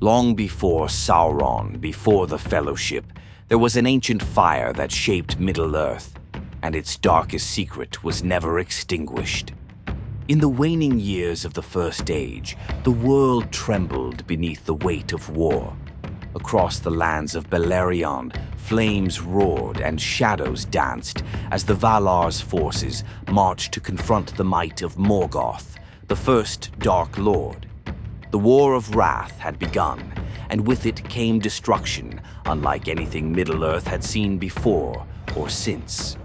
Long before Sauron, before the Fellowship, there was an ancient fire that shaped Middle-earth, and its darkest secret was never extinguished. In the waning years of the First Age, the world trembled beneath the weight of war. Across the lands of Beleriand, flames roared and shadows danced as the Valar's forces marched to confront the might of Morgoth, the first Dark Lord. The War of Wrath had begun, and with it came destruction, unlike anything Middle-earth had seen before or since.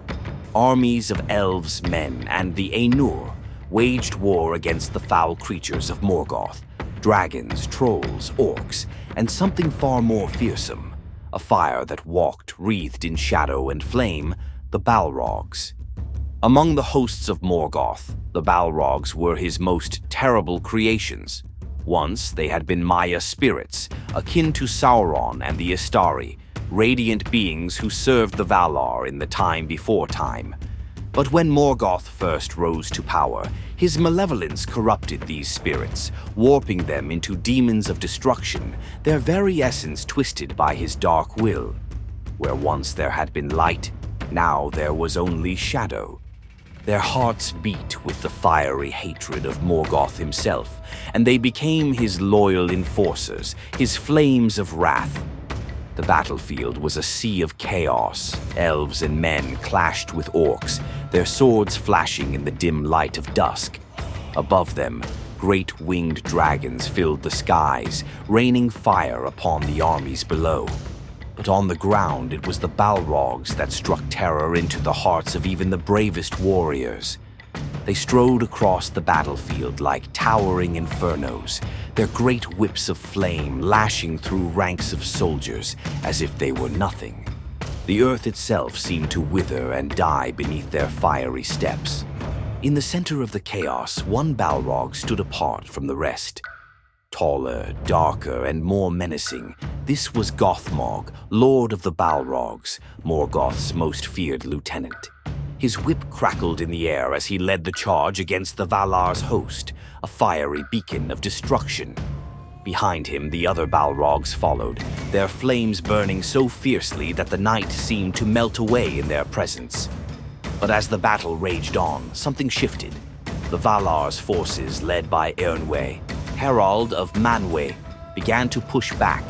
Armies of elves, men, and the Ainur waged war against the foul creatures of Morgoth, dragons, trolls, orcs, and something far more fearsome, a fire that walked wreathed in shadow and flame, the Balrogs. Among the hosts of Morgoth, the Balrogs were his most terrible creations. Once they had been Maiar spirits, akin to Sauron and the Istari, radiant beings who served the Valar in the time before time. But when Morgoth first rose to power, his malevolence corrupted these spirits, warping them into demons of destruction, their very essence twisted by his dark will. Where once there had been light, now there was only shadow. Their hearts beat with the fiery hatred of Morgoth himself, and they became his loyal enforcers, his flames of wrath. The battlefield was a sea of chaos. Elves and men clashed with orcs, their swords flashing in the dim light of dusk. Above them, great winged dragons filled the skies, raining fire upon the armies below. But on the ground, it was the Balrogs that struck terror into the hearts of even the bravest warriors. They strode across the battlefield like towering infernos, their great whips of flame lashing through ranks of soldiers as if they were nothing. The earth itself seemed to wither and die beneath their fiery steps. In the center of the chaos, one Balrog stood apart from the rest. Taller, darker, and more menacing, this was Gothmog, Lord of the Balrogs, Morgoth's most feared lieutenant. His whip crackled in the air as he led the charge against the Valar's host, a fiery beacon of destruction. Behind him, the other Balrogs followed, their flames burning so fiercely that the night seemed to melt away in their presence. But as the battle raged on, something shifted. The Valar's forces, led by Ernwe, Herald of Manwë, began to push back.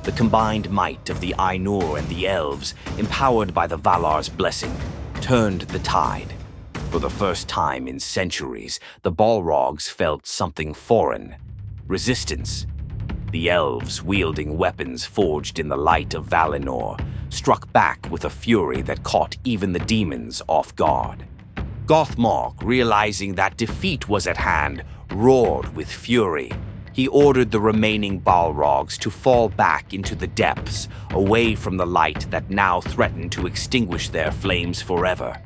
The combined might of the Ainur and the elves, empowered by the Valar's blessing, turned the tide. For the first time in centuries, the Balrogs felt something foreign. Resistance. The elves, wielding weapons forged in the light of Valinor, struck back with a fury that caught even the demons off guard. Gothmog, realizing that defeat was at hand, roared with fury. He ordered the remaining Balrogs to fall back into the depths, away from the light that now threatened to extinguish their flames forever.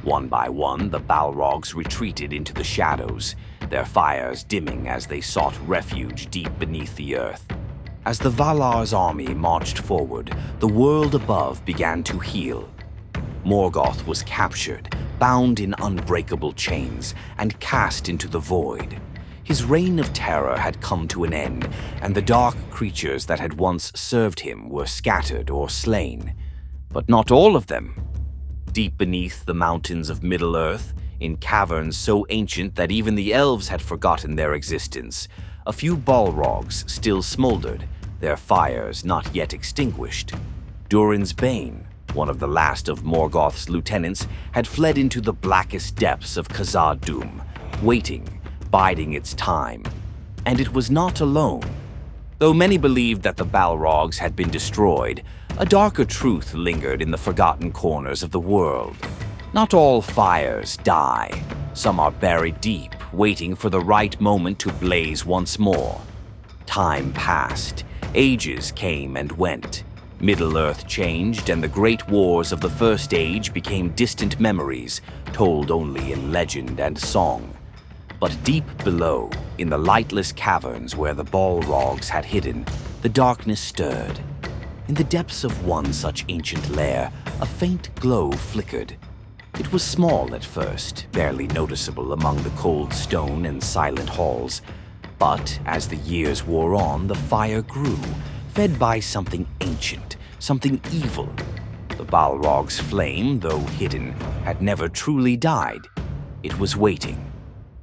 One by one, the Balrogs retreated into the shadows, their fires dimming as they sought refuge deep beneath the earth. As the Valar's army marched forward, the world above began to heal. Morgoth was captured, bound in unbreakable chains, and cast into the void. His reign of terror had come to an end, and the dark creatures that had once served him were scattered or slain. But not all of them. Deep beneath the mountains of Middle-earth, in caverns so ancient that even the elves had forgotten their existence, a few Balrogs still smoldered, their fires not yet extinguished. Durin's Bane, one of the last of Morgoth's lieutenants, had fled into the blackest depths of Khazad-dûm, waiting, biding its time. And it was not alone. Though many believed that the Balrogs had been destroyed, a darker truth lingered in the forgotten corners of the world. Not all fires die. Some are buried deep, waiting for the right moment to blaze once more. Time passed. Ages came and went. Middle-earth changed, and the great wars of the First Age became distant memories, told only in legend and song. But deep below, in the lightless caverns where the Balrogs had hidden, the darkness stirred. In the depths of one such ancient lair, a faint glow flickered. It was small at first, barely noticeable among the cold stone and silent halls. But as the years wore on, the fire grew, fed by something ancient, something evil. The Balrog's flame, though hidden, had never truly died. It was waiting.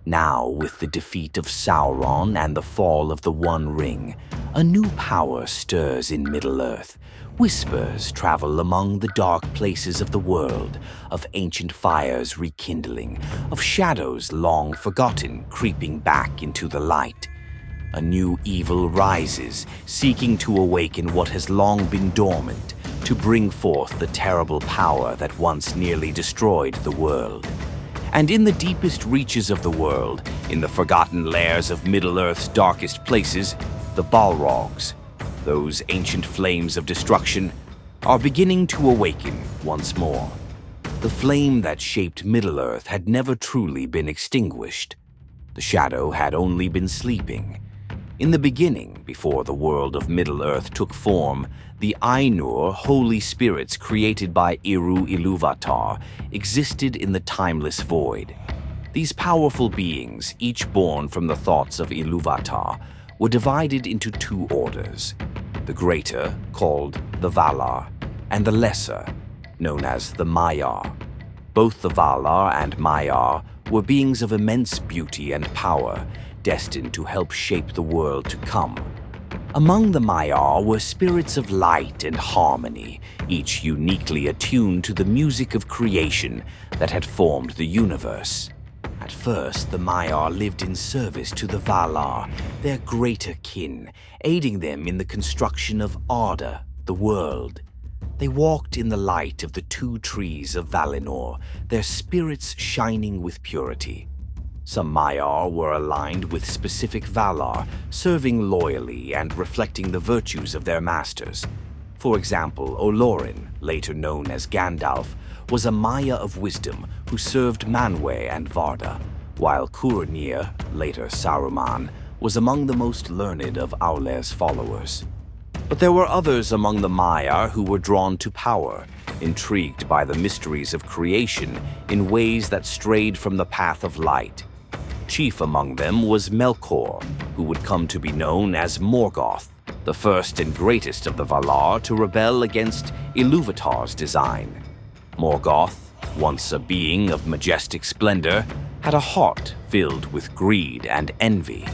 Now, with the defeat of Sauron and the fall of the One Ring, a new power stirs in Middle-earth. Whispers travel among the dark places of the world, of ancient fires rekindling, of shadows long forgotten creeping back into the light. A new evil rises, seeking to awaken what has long been dormant, to bring forth the terrible power that once nearly destroyed the world. And in the deepest reaches of the world, in the forgotten lairs of Middle-earth's darkest places, the Balrogs, those ancient flames of destruction, are beginning to awaken once more. The flame that shaped Middle-earth had never truly been extinguished. The shadow had only been sleeping. In the beginning, before the world of Middle-earth took form, the Ainur, holy spirits created by Eru Ilúvatar, existed in the timeless void. These powerful beings, each born from the thoughts of Ilúvatar, were divided into two orders: the greater, called the Valar, and the lesser, known as the Maiar. Both the Valar and Maiar were beings of immense beauty and power, destined to help shape the world to come. Among the Maiar were spirits of light and harmony, each uniquely attuned to the music of creation that had formed the universe. At first, the Maiar lived in service to the Valar, their greater kin, aiding them in the construction of Arda, the world. They walked in the light of the two trees of Valinor, their spirits shining with purity. Some Maiar were aligned with specific Valar, serving loyally and reflecting the virtues of their masters. For example, Olorin, later known as Gandalf, was a Maia of wisdom who served Manwë and Varda, while Curanir, later Saruman, was among the most learned of Aulër's followers. But there were others among the Maiar who were drawn to power, intrigued by the mysteries of creation in ways that strayed from the path of light. Chief among them was Melkor, who would come to be known as Morgoth, the first and greatest of the Valar to rebel against Ilúvatar's design. Morgoth, once a being of majestic splendor, had a heart filled with greed and envy.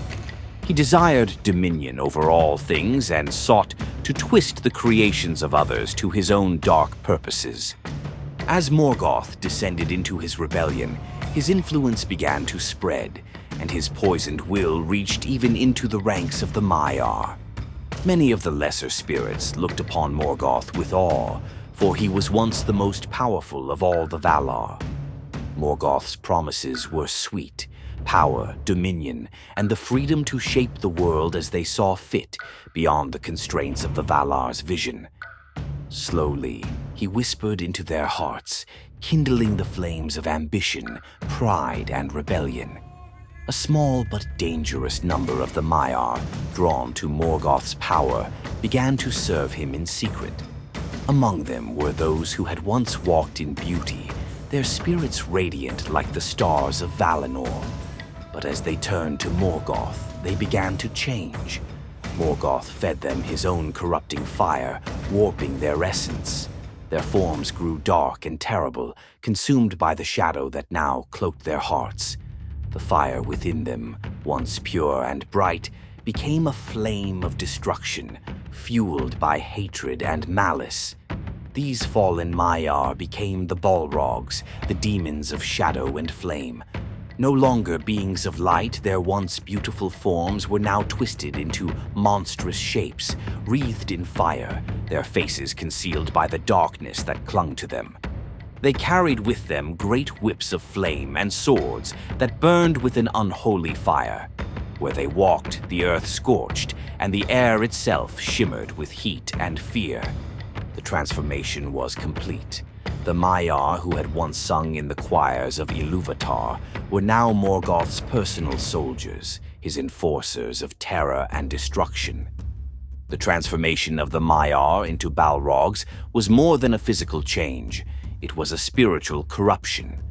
He desired dominion over all things and sought to twist the creations of others to his own dark purposes. As Morgoth descended into his rebellion, his influence began to spread, and his poisoned will reached even into the ranks of the Maiar. Many of the lesser spirits looked upon Morgoth with awe, for he was once the most powerful of all the Valar. Morgoth's promises were sweet: power, dominion, and the freedom to shape the world as they saw fit, beyond the constraints of the Valar's vision. Slowly, he whispered into their hearts, kindling the flames of ambition, pride, and rebellion. A small but dangerous number of the Maiar, drawn to Morgoth's power, began to serve him in secret. Among them were those who had once walked in beauty, their spirits radiant like the stars of Valinor. But as they turned to Morgoth, they began to change. Morgoth fed them his own corrupting fire, warping their essence. Their forms grew dark and terrible, consumed by the shadow that now cloaked their hearts. The fire within them, once pure and bright, became a flame of destruction, fueled by hatred and malice. These fallen Maiar became the Balrogs, the demons of shadow and flame. No longer beings of light, their once beautiful forms were now twisted into monstrous shapes, wreathed in fire, their faces concealed by the darkness that clung to them. They carried with them great whips of flame and swords that burned with an unholy fire. Where they walked, the earth scorched, and the air itself shimmered with heat and fear. The transformation was complete. The Maiar who had once sung in the choirs of Ilúvatar were now Morgoth's personal soldiers, his enforcers of terror and destruction. The transformation of the Maiar into Balrogs was more than a physical change. It was a spiritual corruption.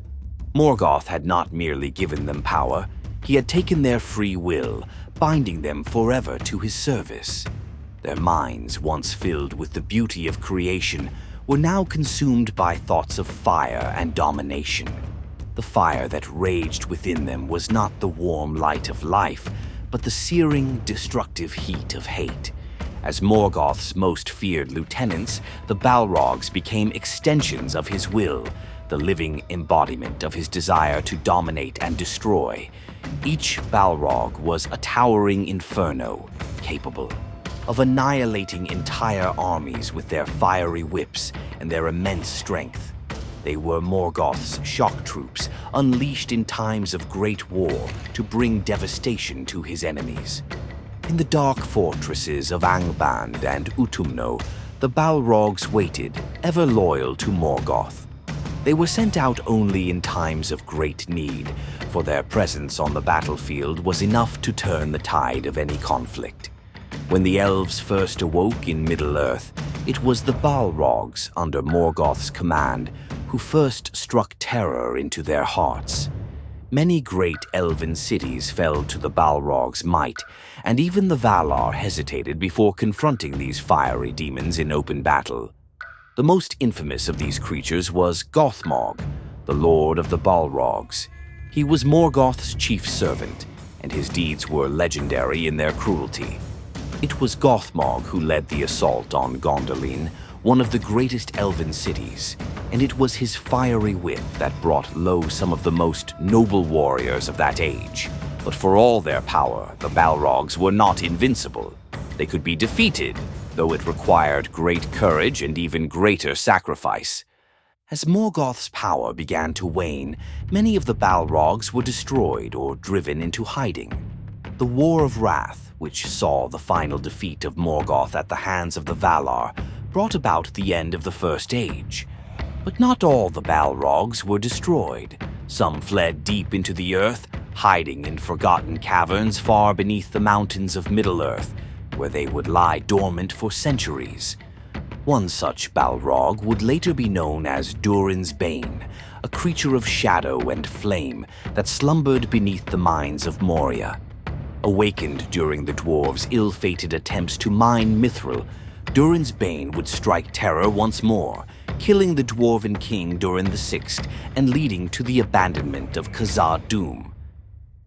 Morgoth had not merely given them power, He had taken their free will, binding them forever to his service. Their minds, once filled with the beauty of creation, were now consumed by thoughts of fire and domination. The fire that raged within them was not the warm light of life, but the searing, destructive heat of hate. As Morgoth's most feared lieutenants, the Balrogs became extensions of his will, the living embodiment of his desire to dominate and destroy. Each Balrog was a towering inferno, capable of annihilating entire armies with their fiery whips and their immense strength. They were Morgoth's shock troops, unleashed in times of great war to bring devastation to his enemies. In the dark fortresses of Angband and Utumno, the Balrogs waited, ever loyal to Morgoth. They were sent out only in times of great need, for their presence on the battlefield was enough to turn the tide of any conflict. When the elves first awoke in Middle-earth, it was the Balrogs, under Morgoth's command, who first struck terror into their hearts. Many great elven cities fell to the Balrogs' might, and even the Valar hesitated before confronting these fiery demons in open battle. The most infamous of these creatures was Gothmog, the lord of the Balrogs. He was Morgoth's chief servant, and his deeds were legendary in their cruelty. It was Gothmog who led the assault on Gondolin, one of the greatest elven cities, and it was his fiery whip that brought low some of the most noble warriors of that age. But for all their power, the Balrogs were not invincible. They could be defeated, though it required great courage and even greater sacrifice. As Morgoth's power began to wane, many of the Balrogs were destroyed or driven into hiding. The War of Wrath, which saw the final defeat of Morgoth at the hands of the Valar, brought about the end of the First Age. But not all the Balrogs were destroyed. Some fled deep into the earth, hiding in forgotten caverns far beneath the mountains of Middle-earth, where they would lie dormant for centuries. One such Balrog would later be known as Durin's Bane, a creature of shadow and flame that slumbered beneath the mines of Moria. Awakened during the dwarves' ill-fated attempts to mine Mithril, Durin's Bane would strike terror once more, killing the dwarven king Durin VI and leading to the abandonment of Khazad-dûm.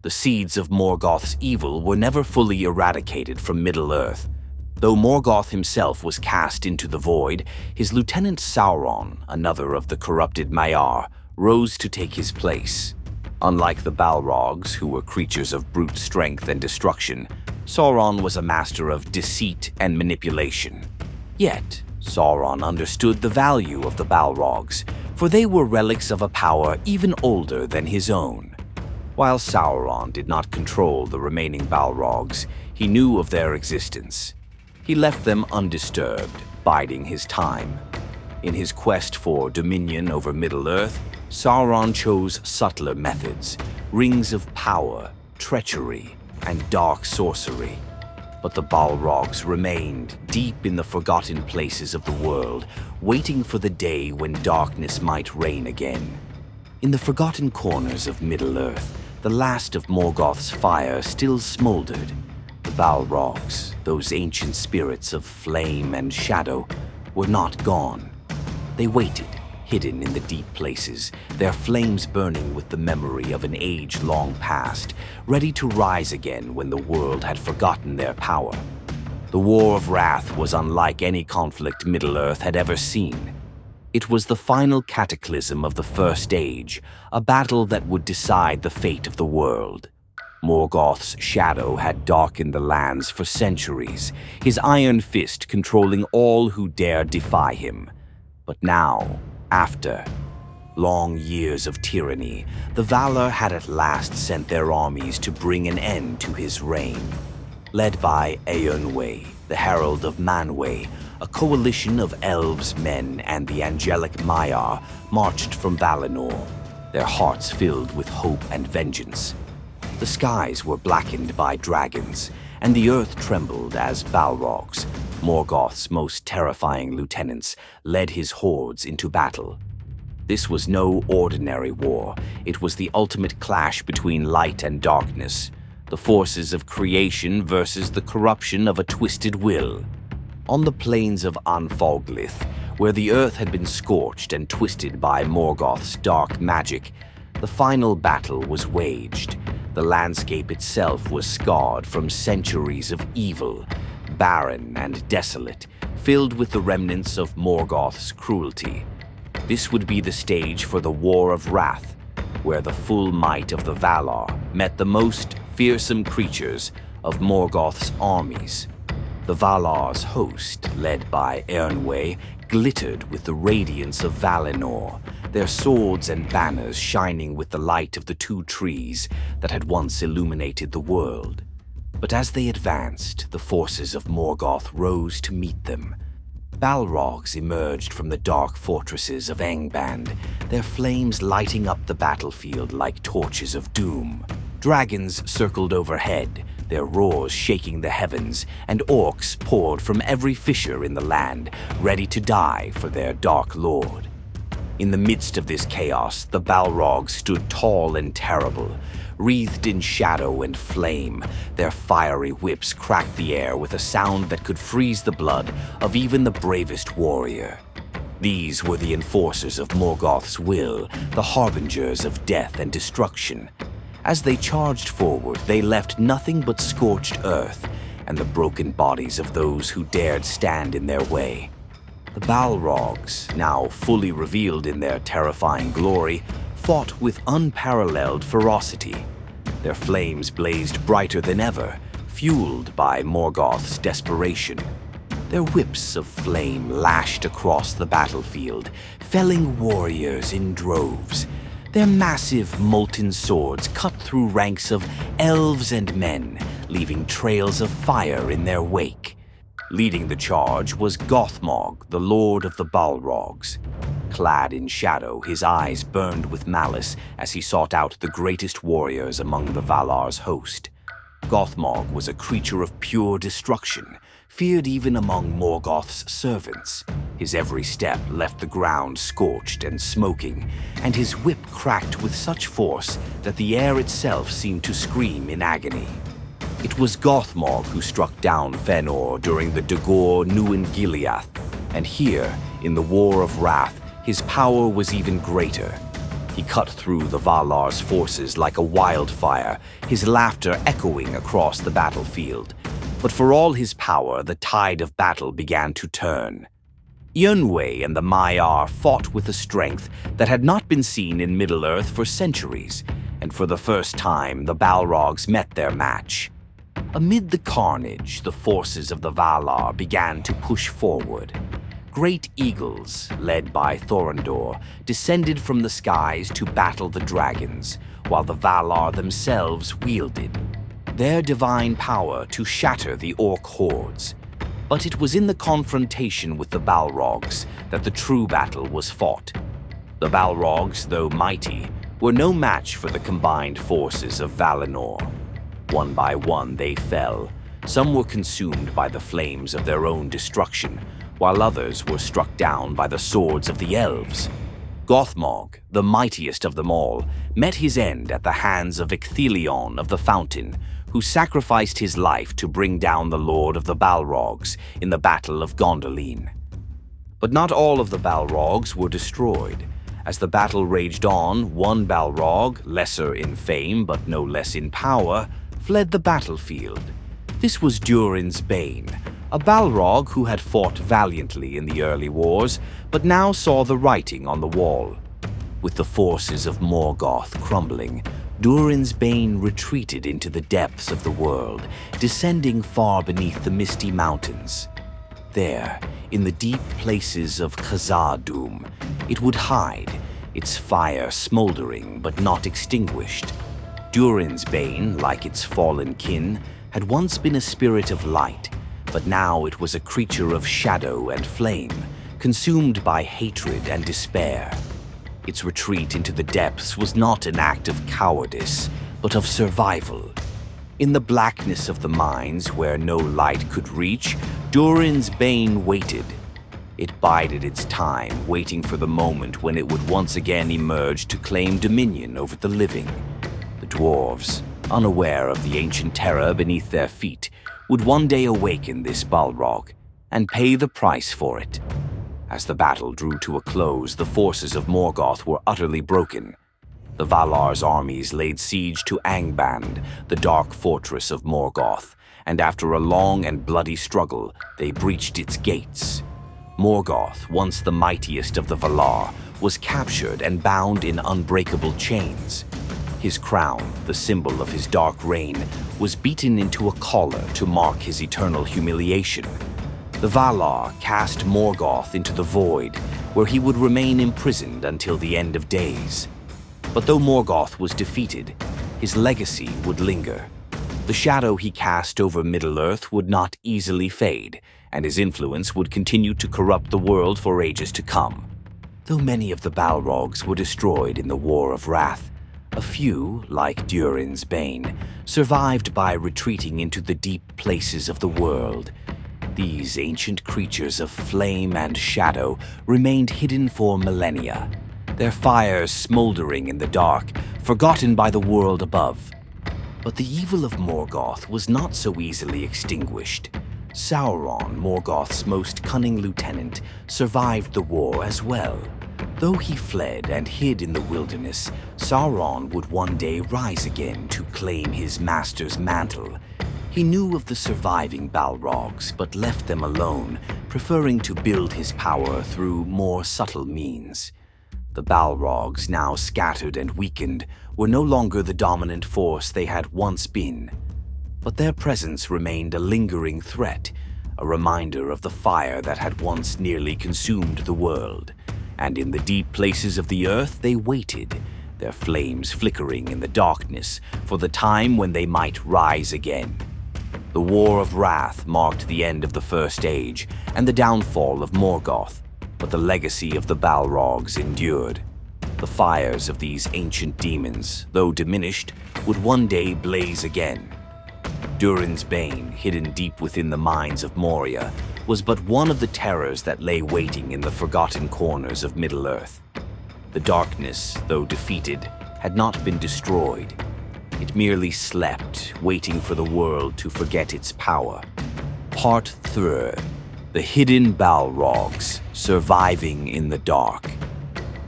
The seeds of Morgoth's evil were never fully eradicated from Middle-earth. Though Morgoth himself was cast into the void, his lieutenant Sauron, another of the corrupted Maiar, rose to take his place. Unlike the Balrogs, who were creatures of brute strength and destruction, Sauron was a master of deceit and manipulation. Yet, Sauron understood the value of the Balrogs, for they were relics of a power even older than his own. While Sauron did not control the remaining Balrogs, he knew of their existence. He left them undisturbed, biding his time. In his quest for dominion over Middle-earth, Sauron chose subtler methods, rings of power, treachery, and dark sorcery. But the Balrogs remained deep in the forgotten places of the world, waiting for the day when darkness might reign again. In the forgotten corners of Middle-earth, the last of Morgoth's fire still smoldered. The Balrogs, those ancient spirits of flame and shadow, were not gone. They waited, hidden in the deep places, their flames burning with the memory of an age long past, ready to rise again when the world had forgotten their power. The War of Wrath was unlike any conflict Middle-earth had ever seen. It was the final cataclysm of the First Age, a battle that would decide the fate of the world. Morgoth's shadow had darkened the lands for centuries, his iron fist controlling all who dared defy him. But now, after long years of tyranny, the Valar had at last sent their armies to bring an end to his reign. Led by Eönwë, the Herald of Manwë, a coalition of elves, men, and the angelic Maiar marched from Valinor, their hearts filled with hope and vengeance. The skies were blackened by dragons, and the earth trembled as Balrogs, Morgoth's most terrifying lieutenants, led his hordes into battle. This was no ordinary war. It was the ultimate clash between light and darkness, the forces of creation versus the corruption of a twisted will. On the plains of untold, where the earth had been scorched and twisted by Morgoth's dark magic, the final battle was waged. The landscape itself was scarred from centuries of evil, barren and desolate, filled with the remnants of Morgoth's cruelty. This would be the stage for the War of Wrath, where the full might of the Valar met the most fearsome creatures of Morgoth's armies. The Valar's host, led by Ernwe, glittered with the radiance of Valinor, their swords and banners shining with the light of the two trees that had once illuminated the world. But as they advanced, the forces of Morgoth rose to meet them. Balrogs emerged from the dark fortresses of Angband, their flames lighting up the battlefield like torches of doom. Dragons circled overhead, their roars shaking the heavens, and orcs poured from every fissure in the land, ready to die for their dark lord. In the midst of this chaos, the Balrogs stood tall and terrible, wreathed in shadow and flame. Their fiery whips cracked the air with a sound that could freeze the blood of even the bravest warrior. These were the enforcers of Morgoth's will, the harbingers of death and destruction. As they charged forward, they left nothing but scorched earth and the broken bodies of those who dared stand in their way. The Balrogs, now fully revealed in their terrifying glory, fought with unparalleled ferocity. Their flames blazed brighter than ever, fueled by Morgoth's desperation. Their whips of flame lashed across the battlefield, felling warriors in droves. Their massive molten swords cut through ranks of elves and men, leaving trails of fire in their wake. Leading the charge was Gothmog, the lord of the Balrogs. Clad in shadow, his eyes burned with malice as he sought out the greatest warriors among the Valar's host. Gothmog was a creature of pure destruction, feared even among Morgoth's servants. His every step left the ground scorched and smoking, and his whip cracked with such force that the air itself seemed to scream in agony. It was Gothmog who struck down Fëanor during the Dagor Nuin Gileath, and here, in the War of Wrath, his power was even greater. He cut through the Valar's forces like a wildfire, his laughter echoing across the battlefield. But for all his power, the tide of battle began to turn. Ernwe and the Maiar fought with a strength that had not been seen in Middle-earth for centuries, and for the first time the Balrogs met their match. Amid the carnage, the forces of the Valar began to push forward. Great eagles, led by Thorondor, descended from the skies to battle the dragons, while the Valar themselves wielded their divine power to shatter the orc hordes. But it was in the confrontation with the Balrogs that the true battle was fought. The Balrogs, though mighty, were no match for the combined forces of Valinor. One by one they fell. Some were consumed by the flames of their own destruction, while others were struck down by the swords of the elves. Gothmog, the mightiest of them all, met his end at the hands of Icthelion of the Fountain, who sacrificed his life to bring down the Lord of the Balrogs in the Battle of Gondolin. But not all of the Balrogs were destroyed. As the battle raged on, one Balrog, lesser in fame but no less in power, fled the battlefield. This was Durin's Bane, a Balrog who had fought valiantly in the early wars, but now saw the writing on the wall. With the forces of Morgoth crumbling, Durin's Bane retreated into the depths of the world, descending far beneath the misty mountains. There, in the deep places of Khazad-dûm, it would hide, its fire smoldering but not extinguished. Durin's Bane, like its fallen kin, had once been a spirit of light, but now it was a creature of shadow and flame, consumed by hatred and despair. Its retreat into the depths was not an act of cowardice, but of survival. In the blackness of the mines, where no light could reach, Durin's Bane waited. It bided its time, waiting for the moment when it would once again emerge to claim dominion over the living. The dwarves, unaware of the ancient terror beneath their feet, would one day awaken this Balrog and pay the price for it. As the battle drew to a close, the forces of Morgoth were utterly broken. The Valar's armies laid siege to Angband, the dark fortress of Morgoth, and after a long and bloody struggle, they breached its gates. Morgoth, once the mightiest of the Valar, was captured and bound in unbreakable chains. His crown, the symbol of his dark reign, was beaten into a collar to mark his eternal humiliation. The Valar cast Morgoth into the void, where he would remain imprisoned until the end of days. But though Morgoth was defeated, his legacy would linger. The shadow he cast over Middle-earth would not easily fade, and his influence would continue to corrupt the world for ages to come. Though many of the Balrogs were destroyed in the War of Wrath, a few, like Durin's Bane, survived by retreating into the deep places of the world. These ancient creatures of flame and shadow remained hidden for millennia, their fires smoldering in the dark, forgotten by the world above. But the evil of Morgoth was not so easily extinguished. Sauron, Morgoth's most cunning lieutenant, survived the war as well. Though he fled and hid in the wilderness, Sauron would one day rise again to claim his master's mantle. He knew of the surviving Balrogs, but left them alone, preferring to build his power through more subtle means. The Balrogs, now scattered and weakened, were no longer the dominant force they had once been. But their presence remained a lingering threat, a reminder of the fire that had once nearly consumed the world. And in the deep places of the earth they waited, their flames flickering in the darkness, for the time when they might rise again. The War of Wrath marked the end of the First Age and the downfall of Morgoth, but the legacy of the Balrogs endured. The fires of these ancient demons, though diminished, would one day blaze again. Durin's Bane, hidden deep within the mines of Moria, was but one of the terrors that lay waiting in the forgotten corners of Middle-earth. The darkness, though defeated, had not been destroyed. It merely slept, waiting for the world to forget its power. Part 3. The Hidden Balrogs, Surviving in the Dark.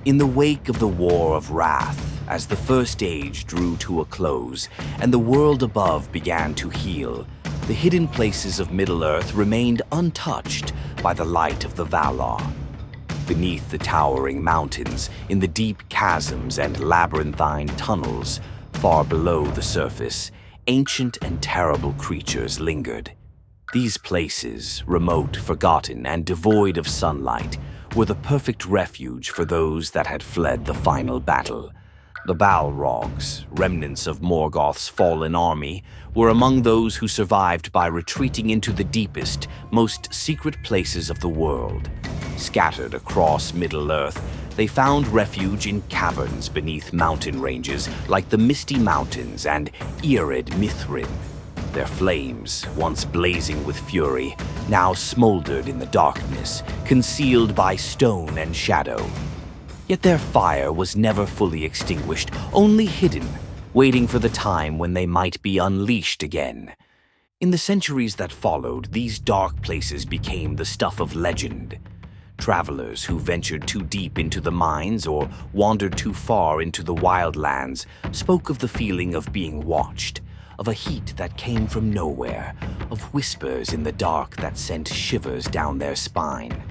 In the wake of the War of Wrath, as the First Age drew to a close and the world above began to heal, the hidden places of Middle-earth remained untouched by the light of the Valar. Beneath the towering mountains, in the deep chasms and labyrinthine tunnels, far below the surface, ancient and terrible creatures lingered. These places, remote, forgotten, and devoid of sunlight, were the perfect refuge for those that had fled the final battle. The Balrogs, remnants of Morgoth's fallen army, were among those who survived by retreating into the deepest, most secret places of the world. Scattered across Middle-earth, they found refuge in caverns beneath mountain ranges like the Misty Mountains and Ered Mithrin. Their flames, once blazing with fury, now smoldered in the darkness, concealed by stone and shadow. Yet their fire was never fully extinguished, only hidden, waiting for the time when they might be unleashed again. In the centuries that followed, these dark places became the stuff of legend. Travelers who ventured too deep into the mines or wandered too far into the wildlands spoke of the feeling of being watched, of a heat that came from nowhere, of whispers in the dark that sent shivers down their spine.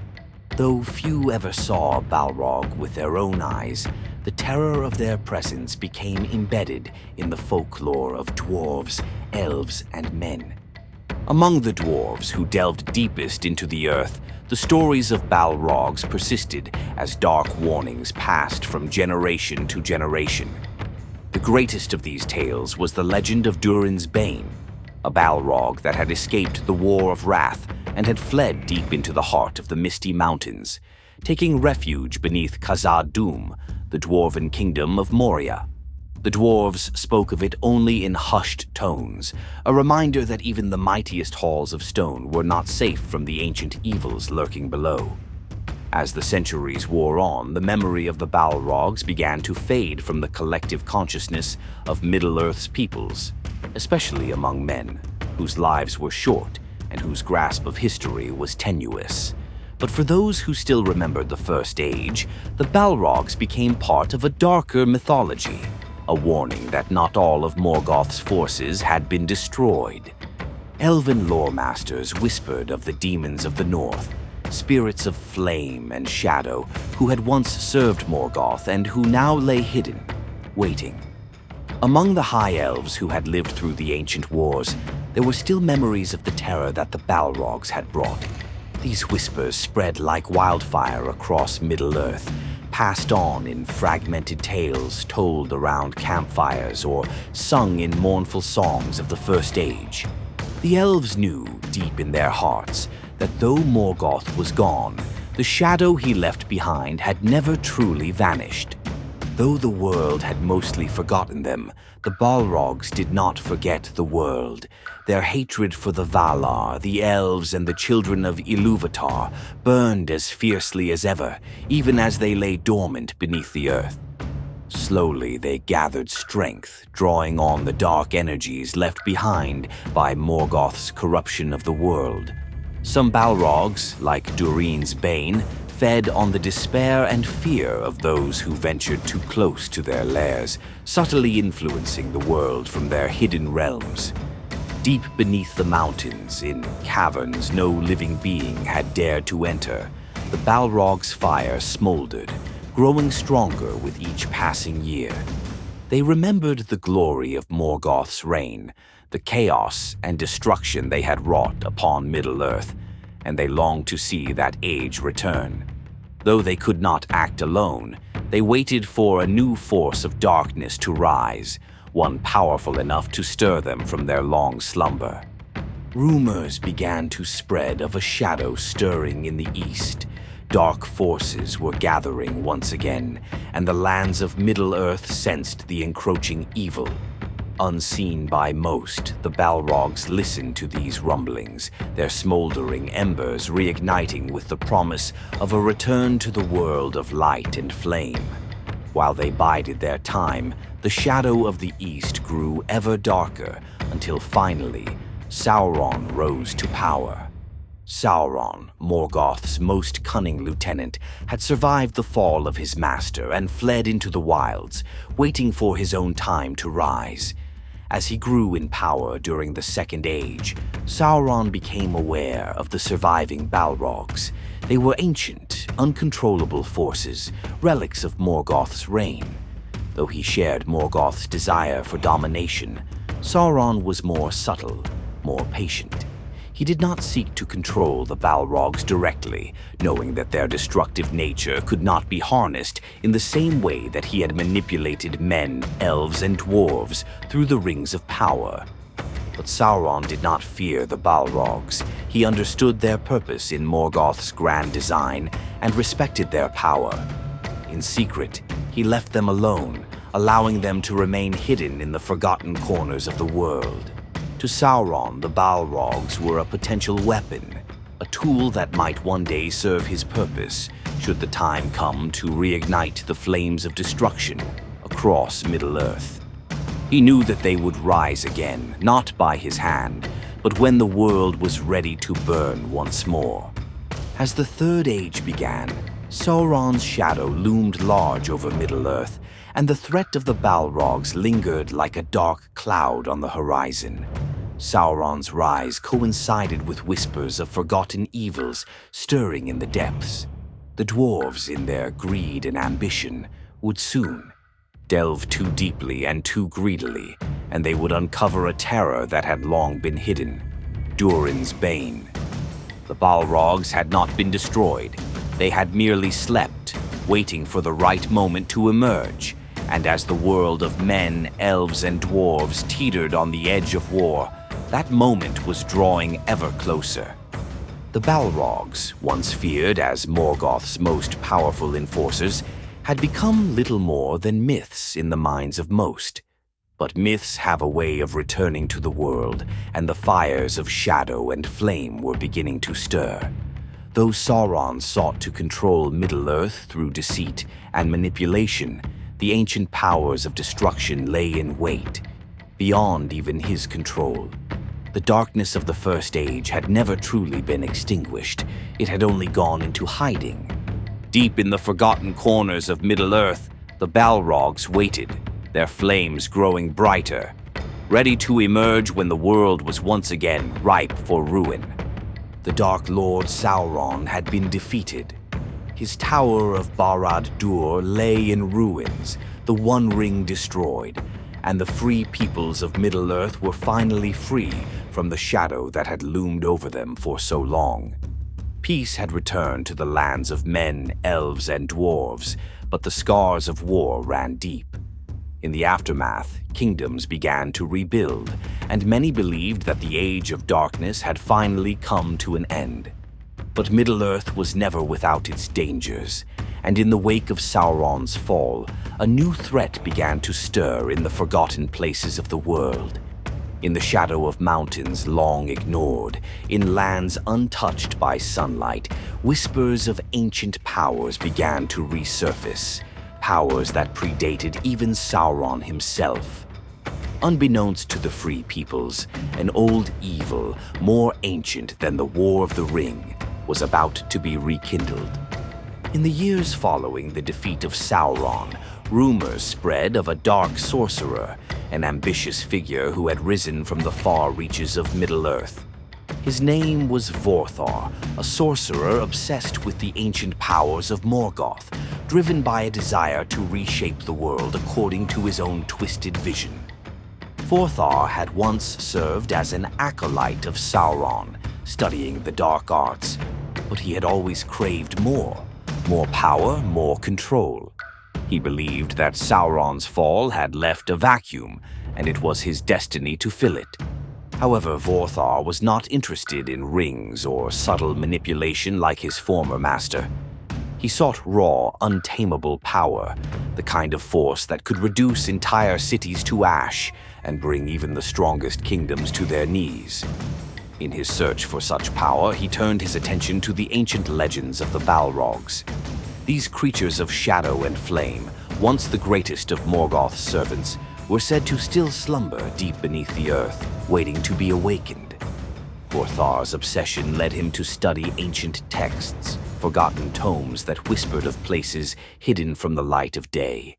Though few ever saw a Balrog with their own eyes, the terror of their presence became embedded in the folklore of dwarves, elves, and men. Among the dwarves who delved deepest into the earth, the stories of Balrogs persisted as dark warnings passed from generation to generation. The greatest of these tales was the legend of Durin's Bane, a Balrog that had escaped the War of Wrath and had fled deep into the heart of the Misty Mountains, taking refuge beneath Khazad-dûm, the dwarven kingdom of Moria. The dwarves spoke of it only in hushed tones, a reminder that even the mightiest halls of stone were not safe from the ancient evils lurking below. As the centuries wore on, the memory of the Balrogs began to fade from the collective consciousness of Middle-earth's peoples, especially among men, whose lives were short and whose grasp of history was tenuous. But for those who still remembered the First Age, the Balrogs became part of a darker mythology, a warning that not all of Morgoth's forces had been destroyed. Elven lore masters whispered of the demons of the north, spirits of flame and shadow who had once served Morgoth and who now lay hidden, waiting. Among the High Elves who had lived through the ancient wars, there were still memories of the terror that the Balrogs had brought. These whispers spread like wildfire across Middle-earth, passed on in fragmented tales told around campfires or sung in mournful songs of the First Age. The elves knew, deep in their hearts, that though Morgoth was gone, the shadow he left behind had never truly vanished. Though the world had mostly forgotten them, the Balrogs did not forget the world. Their hatred for the Valar, the elves, and the children of Ilúvatar burned as fiercely as ever, even as they lay dormant beneath the earth. Slowly they gathered strength, drawing on the dark energies left behind by Morgoth's corruption of the world. Some Balrogs, like Durin's Bane, fed on the despair and fear of those who ventured too close to their lairs, subtly influencing the world from their hidden realms. Deep beneath the mountains, in caverns no living being had dared to enter, the Balrog's fire smoldered, growing stronger with each passing year. They remembered the glory of Morgoth's reign, the chaos and destruction they had wrought upon Middle-earth, and they longed to see that age return. Though they could not act alone, they waited for a new force of darkness to rise, one powerful enough to stir them from their long slumber. Rumors began to spread of a shadow stirring in the east. Dark forces were gathering once again, and the lands of Middle-earth sensed the encroaching evil. Unseen by most, the Balrogs listened to these rumblings, their smoldering embers reigniting with the promise of a return to the world of light and flame. While they bided their time, the shadow of the east grew ever darker until finally Sauron rose to power. Sauron, Morgoth's most cunning lieutenant, had survived the fall of his master and fled into the wilds, waiting for his own time to rise. As he grew in power during the Second Age, Sauron became aware of the surviving Balrogs. They were ancient, uncontrollable forces, relics of Morgoth's reign. Though he shared Morgoth's desire for domination, Sauron was more subtle, more patient. He did not seek to control the Balrogs directly, knowing that their destructive nature could not be harnessed in the same way that he had manipulated men, elves, and dwarves through the rings of power. But Sauron did not fear the Balrogs. He understood their purpose in Morgoth's grand design and respected their power. In secret, he left them alone, allowing them to remain hidden in the forgotten corners of the world. To Sauron, the Balrogs were a potential weapon, a tool that might one day serve his purpose, should the time come to reignite the flames of destruction across Middle-earth. He knew that they would rise again, not by his hand, but when the world was ready to burn once more. As the Third Age began, Sauron's shadow loomed large over Middle-earth, and the threat of the Balrogs lingered like a dark cloud on the horizon. Sauron's rise coincided with whispers of forgotten evils stirring in the depths. The dwarves, in their greed and ambition, would soon delve too deeply and too greedily, and they would uncover a terror that had long been hidden, Durin's Bane. The Balrogs had not been destroyed. They had merely slept, waiting for the right moment to emerge, and as the world of men, elves, and dwarves teetered on the edge of war, that moment was drawing ever closer. The Balrogs, once feared as Morgoth's most powerful enforcers, had become little more than myths in the minds of most. But myths have a way of returning to the world, and the fires of shadow and flame were beginning to stir. Though Sauron sought to control Middle-earth through deceit and manipulation, the ancient powers of destruction lay in wait, beyond even his control. The darkness of the First Age had never truly been extinguished. It had only gone into hiding. Deep in the forgotten corners of Middle-earth, the Balrogs waited, their flames growing brighter, ready to emerge when the world was once again ripe for ruin. The Dark Lord Sauron had been defeated. His tower of Barad-dûr lay in ruins, the One Ring destroyed, and the free peoples of Middle-earth were finally free from the shadow that had loomed over them for so long. Peace had returned to the lands of men, elves, and dwarves, but the scars of war ran deep. In the aftermath, kingdoms began to rebuild, and many believed that the Age of Darkness had finally come to an end. But Middle-earth was never without its dangers, and in the wake of Sauron's fall, a new threat began to stir in the forgotten places of the world. In the shadow of mountains long ignored, in lands untouched by sunlight, whispers of ancient powers began to resurface. Powers that predated even Sauron himself. Unbeknownst to the free peoples, an old evil, more ancient than the War of the Ring, was about to be rekindled. In the years following the defeat of Sauron, rumors spread of a dark sorcerer, an ambitious figure who had risen from the far reaches of Middle-earth. His name was Vorthar, a sorcerer obsessed with the ancient powers of Morgoth, driven by a desire to reshape the world according to his own twisted vision. Vorthar had once served as an acolyte of Sauron, studying the dark arts, but he had always craved more power, more control. He believed that Sauron's fall had left a vacuum, and it was his destiny to fill it. However, Vorthar was not interested in rings or subtle manipulation like his former master. He sought raw, untamable power, the kind of force that could reduce entire cities to ash and bring even the strongest kingdoms to their knees. In his search for such power, he turned his attention to the ancient legends of the Balrogs. These creatures of shadow and flame, once the greatest of Morgoth's servants, were said to still slumber deep beneath the earth, waiting to be awakened. Vorthar's obsession led him to study ancient texts, forgotten tomes that whispered of places hidden from the light of day.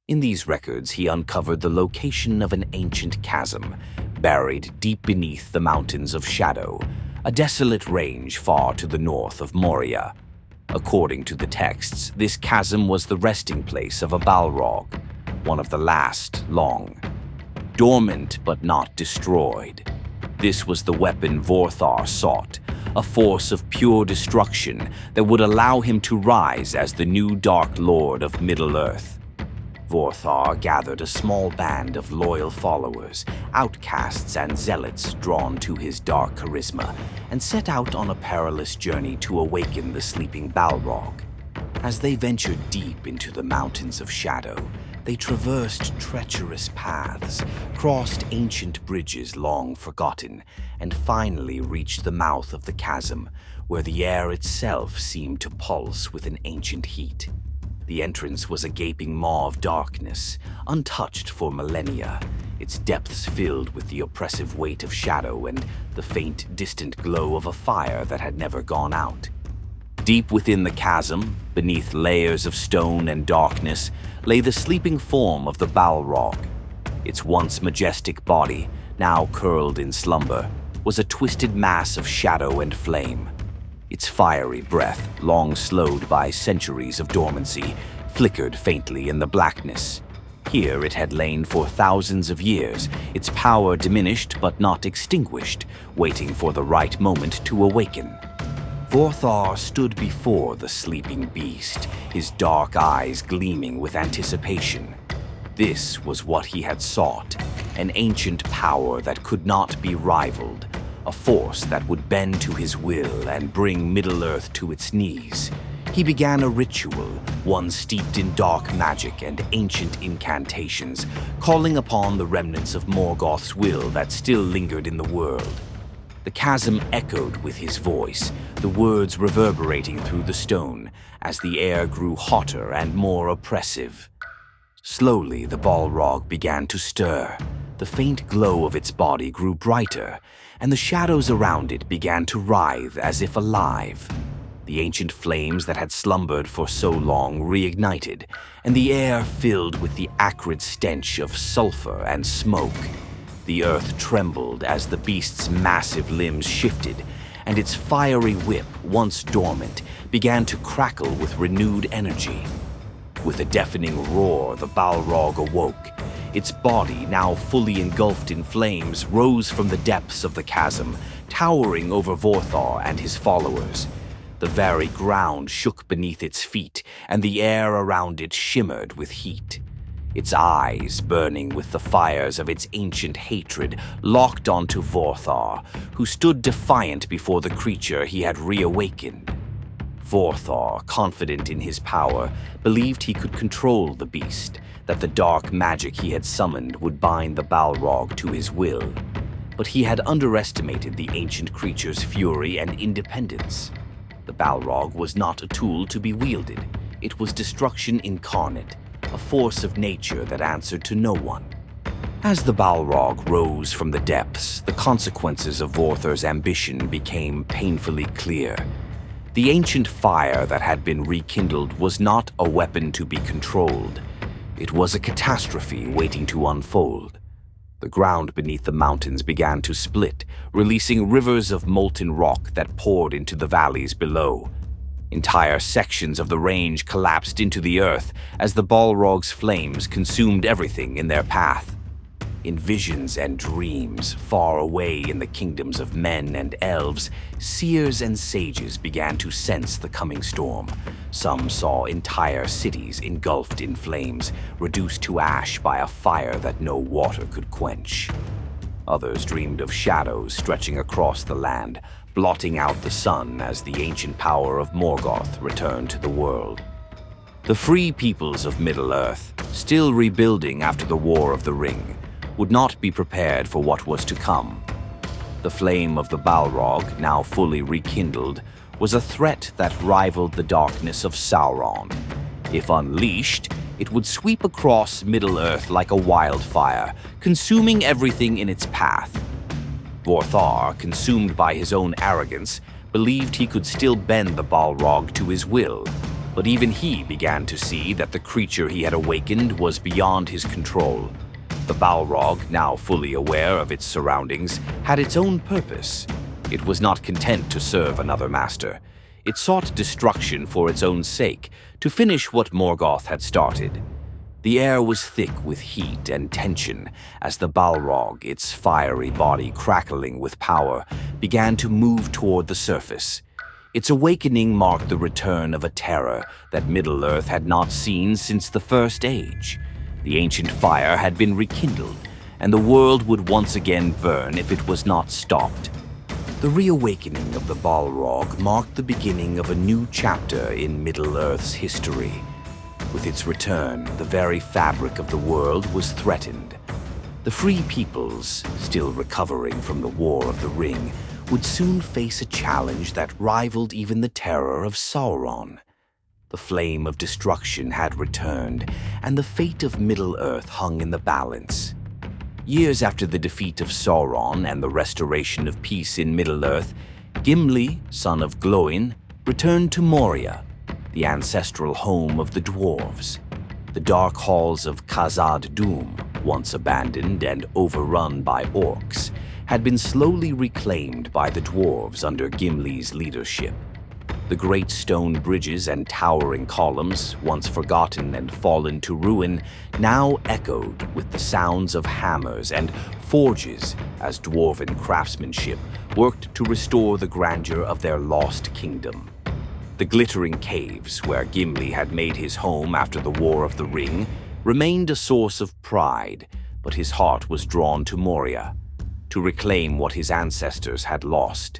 In these records, he uncovered the location of an ancient chasm, buried deep beneath the mountains of shadow, a desolate range far to the north of Moria. According to the texts, this chasm was the resting place of a Balrog, one of the last long. Dormant but not destroyed. This was the weapon Vorthar sought, a force of pure destruction that would allow him to rise as the new Dark Lord of Middle-earth. Vorthar gathered a small band of loyal followers, outcasts and zealots drawn to his dark charisma, and set out on a perilous journey to awaken the sleeping Balrog. As they ventured deep into the mountains of shadow, they traversed treacherous paths, crossed ancient bridges long forgotten, and finally reached the mouth of the chasm, where the air itself seemed to pulse with an ancient heat. The entrance was a gaping maw of darkness, untouched for millennia, its depths filled with the oppressive weight of shadow and the faint, distant glow of a fire that had never gone out. Deep within the chasm, beneath layers of stone and darkness, lay the sleeping form of the Balrog. Its once majestic body, now curled in slumber, was a twisted mass of shadow and flame. Its fiery breath, long slowed by centuries of dormancy, flickered faintly in the blackness. Here it had lain for thousands of years, its power diminished but not extinguished, waiting for the right moment to awaken. Vorthar stood before the sleeping beast, his dark eyes gleaming with anticipation. This was what he had sought, an ancient power that could not be rivaled, a force that would bend to his will and bring Middle-earth to its knees. He began a ritual, one steeped in dark magic and ancient incantations, calling upon the remnants of Morgoth's will that still lingered in the world. The chasm echoed with his voice, the words reverberating through the stone as the air grew hotter and more oppressive. Slowly, the Balrog began to stir. The faint glow of its body grew brighter, and the shadows around it began to writhe as if alive. The ancient flames that had slumbered for so long reignited, and the air filled with the acrid stench of sulfur and smoke. The earth trembled as the beast's massive limbs shifted, and its fiery whip, once dormant, began to crackle with renewed energy. With a deafening roar, the Balrog awoke. Its body, now fully engulfed in flames, rose from the depths of the chasm, towering over Vorthar and his followers. The very ground shook beneath its feet, and the air around it shimmered with heat. Its eyes, burning with the fires of its ancient hatred, locked onto Vorthar, who stood defiant before the creature he had reawakened. Vorthar, confident in his power, believed he could control the beast, that the dark magic he had summoned would bind the Balrog to his will. But he had underestimated the ancient creature's fury and independence. The Balrog was not a tool to be wielded. It was destruction incarnate, a force of nature that answered to no one. As the Balrog rose from the depths, the consequences of Vorthar's ambition became painfully clear. The ancient fire that had been rekindled was not a weapon to be controlled. It was a catastrophe waiting to unfold. The ground beneath the mountains began to split, releasing rivers of molten rock that poured into the valleys below. Entire sections of the range collapsed into the earth as the Balrog's flames consumed everything in their path. In visions and dreams, far away in the kingdoms of men and elves, seers and sages began to sense the coming storm. Some saw entire cities engulfed in flames, reduced to ash by a fire that no water could quench. Others dreamed of shadows stretching across the land, blotting out the sun as the ancient power of Morgoth returned to the world. The free peoples of Middle-earth, still rebuilding after the War of the Ring, would not be prepared for what was to come. The flame of the Balrog, now fully rekindled, was a threat that rivaled the darkness of Sauron. If unleashed, it would sweep across Middle-earth like a wildfire, consuming everything in its path. Vorthar, consumed by his own arrogance, believed he could still bend the Balrog to his will, but even he began to see that the creature he had awakened was beyond his control. The Balrog, now fully aware of its surroundings, had its own purpose. It was not content to serve another master. It sought destruction for its own sake, to finish what Morgoth had started. The air was thick with heat and tension as the Balrog, its fiery body crackling with power, began to move toward the surface. Its awakening marked the return of a terror that Middle-earth had not seen since the First Age. The ancient fire had been rekindled, and the world would once again burn if it was not stopped. The reawakening of the Balrog marked the beginning of a new chapter in Middle-earth's history. With its return, the very fabric of the world was threatened. The free peoples, still recovering from the War of the Ring, would soon face a challenge that rivaled even the terror of Sauron. The flame of destruction had returned, and the fate of Middle-earth hung in the balance. Years after the defeat of Sauron and the restoration of peace in Middle-earth, Gimli, son of Glóin, returned to Moria, the ancestral home of the dwarves. The dark halls of Khazad-dûm, once abandoned and overrun by orcs, had been slowly reclaimed by the dwarves under Gimli's leadership. The great stone bridges and towering columns, once forgotten and fallen to ruin, now echoed with the sounds of hammers and forges as dwarven craftsmanship worked to restore the grandeur of their lost kingdom. The glittering caves, where Gimli had made his home after the War of the Ring, remained a source of pride, but his heart was drawn to Moria, to reclaim what his ancestors had lost.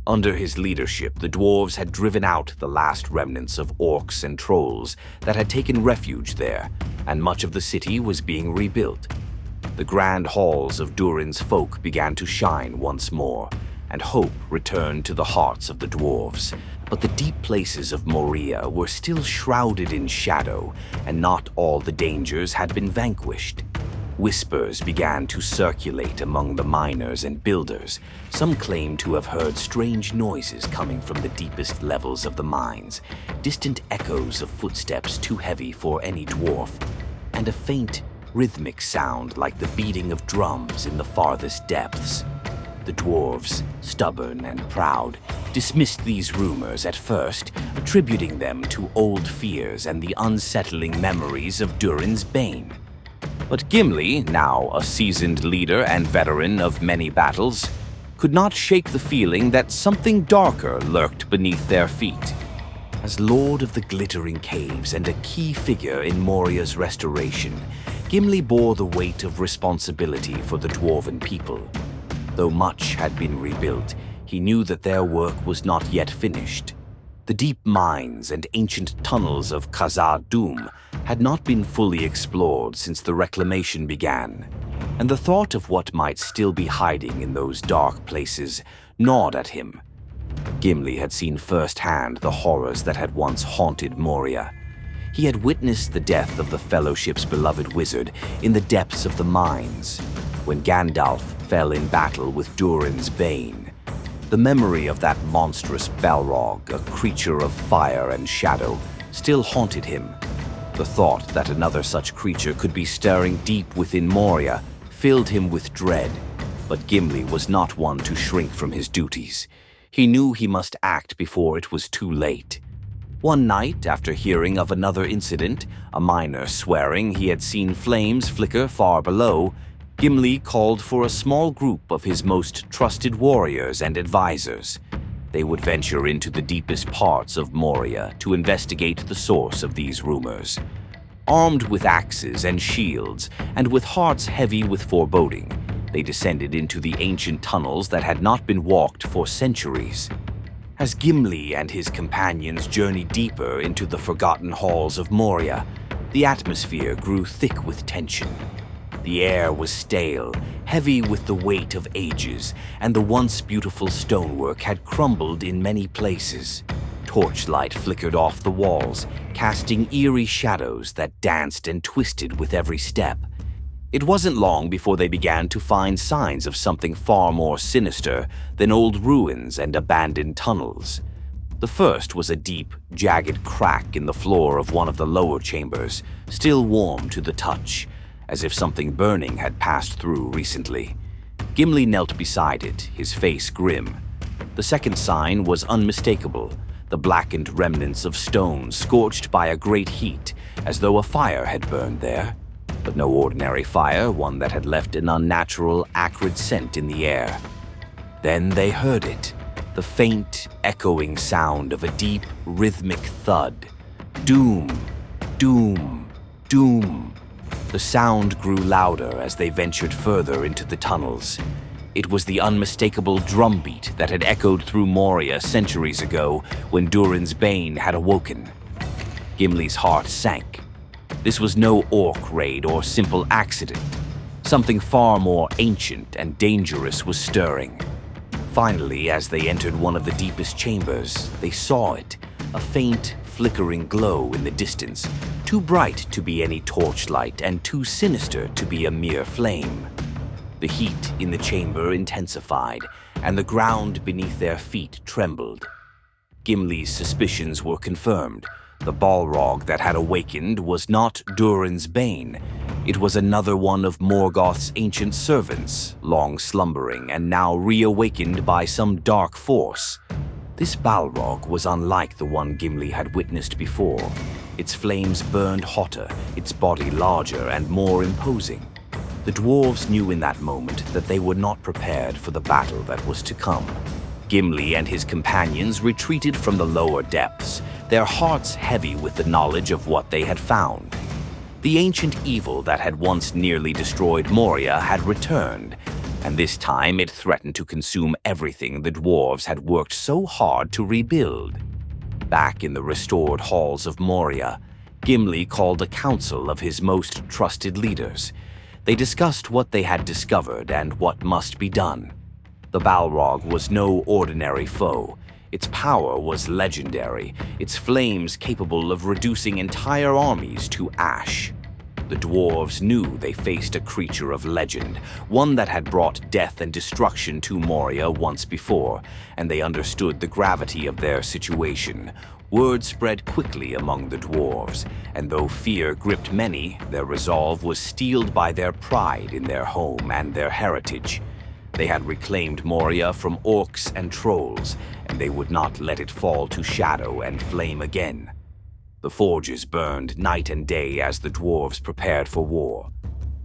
Under his leadership, the dwarves had driven out the last remnants of orcs and trolls that had taken refuge there, and much of the city was being rebuilt. The grand halls of Durin's folk began to shine once more, and hope returned to the hearts of the dwarves. But the deep places of Moria were still shrouded in shadow, and not all the dangers had been vanquished. Whispers began to circulate among the miners and builders. Some claimed to have heard strange noises coming from the deepest levels of the mines, distant echoes of footsteps too heavy for any dwarf, and a faint, rhythmic sound like the beating of drums in the farthest depths. The dwarves, stubborn and proud, dismissed these rumors at first, attributing them to old fears and the unsettling memories of Durin's Bane. But Gimli, now a seasoned leader and veteran of many battles, could not shake the feeling that something darker lurked beneath their feet. As Lord of the Glittering Caves and a key figure in Moria's restoration, Gimli bore the weight of responsibility for the dwarven people. Though much had been rebuilt, he knew that their work was not yet finished. The deep mines and ancient tunnels of Khazad-dûm had not been fully explored since the reclamation began, and the thought of what might still be hiding in those dark places gnawed at him. Gimli had seen firsthand the horrors that had once haunted Moria. He had witnessed the death of the Fellowship's beloved wizard in the depths of the mines, when Gandalf fell in battle with Durin's Bane. The memory of that monstrous Balrog, a creature of fire and shadow, still haunted him. The thought that another such creature could be stirring deep within Moria filled him with dread, but Gimli was not one to shrink from his duties. He knew he must act before it was too late. One night, after hearing of another incident, a miner swearing he had seen flames flicker far below, Gimli called for a small group of his most trusted warriors and advisors. They would venture into the deepest parts of Moria to investigate the source of these rumors. Armed with axes and shields, and with hearts heavy with foreboding, they descended into the ancient tunnels that had not been walked for centuries. As Gimli and his companions journeyed deeper into the forgotten halls of Moria, the atmosphere grew thick with tension. The air was stale, heavy with the weight of ages, and the once beautiful stonework had crumbled in many places. Torchlight flickered off the walls, casting eerie shadows that danced and twisted with every step. It wasn't long before they began to find signs of something far more sinister than old ruins and abandoned tunnels. The first was a deep, jagged crack in the floor of one of the lower chambers, still warm to the touch, as if something burning had passed through recently. Gimli knelt beside it, his face grim. The second sign was unmistakable, the blackened remnants of stone scorched by a great heat, as though a fire had burned there. But no ordinary fire, one that had left an unnatural, acrid scent in the air. Then they heard it, the faint, echoing sound of a deep, rhythmic thud. Doom, doom, doom. The sound grew louder as they ventured further into the tunnels. It was the unmistakable drumbeat that had echoed through Moria centuries ago when Durin's Bane had awoken. Gimli's heart sank. This was no orc raid or simple accident. Something far more ancient and dangerous was stirring. Finally, as they entered one of the deepest chambers, they saw it, a faint, flickering glow in the distance, too bright to be any torchlight and too sinister to be a mere flame. The heat in the chamber intensified, and the ground beneath their feet trembled. Gimli's suspicions were confirmed. The Balrog that had awakened was not Durin's Bane. It was another one of Morgoth's ancient servants, long slumbering and now reawakened by some dark force. This Balrog was unlike the one Gimli had witnessed before. Its flames burned hotter, its body larger and more imposing. The dwarves knew in that moment that they were not prepared for the battle that was to come. Gimli and his companions retreated from the lower depths, their hearts heavy with the knowledge of what they had found. The ancient evil that had once nearly destroyed Moria had returned, and this time it threatened to consume everything the dwarves had worked so hard to rebuild. Back in the restored halls of Moria, Gimli called a council of his most trusted leaders. They discussed what they had discovered and what must be done. The Balrog was no ordinary foe. Its power was legendary, its flames capable of reducing entire armies to ash. The dwarves knew they faced a creature of legend, one that had brought death and destruction to Moria once before, and they understood the gravity of their situation. Word spread quickly among the dwarves, and though fear gripped many, their resolve was steeled by their pride in their home and their heritage. They had reclaimed Moria from orcs and trolls, and they would not let it fall to shadow and flame again. The forges burned night and day as the dwarves prepared for war.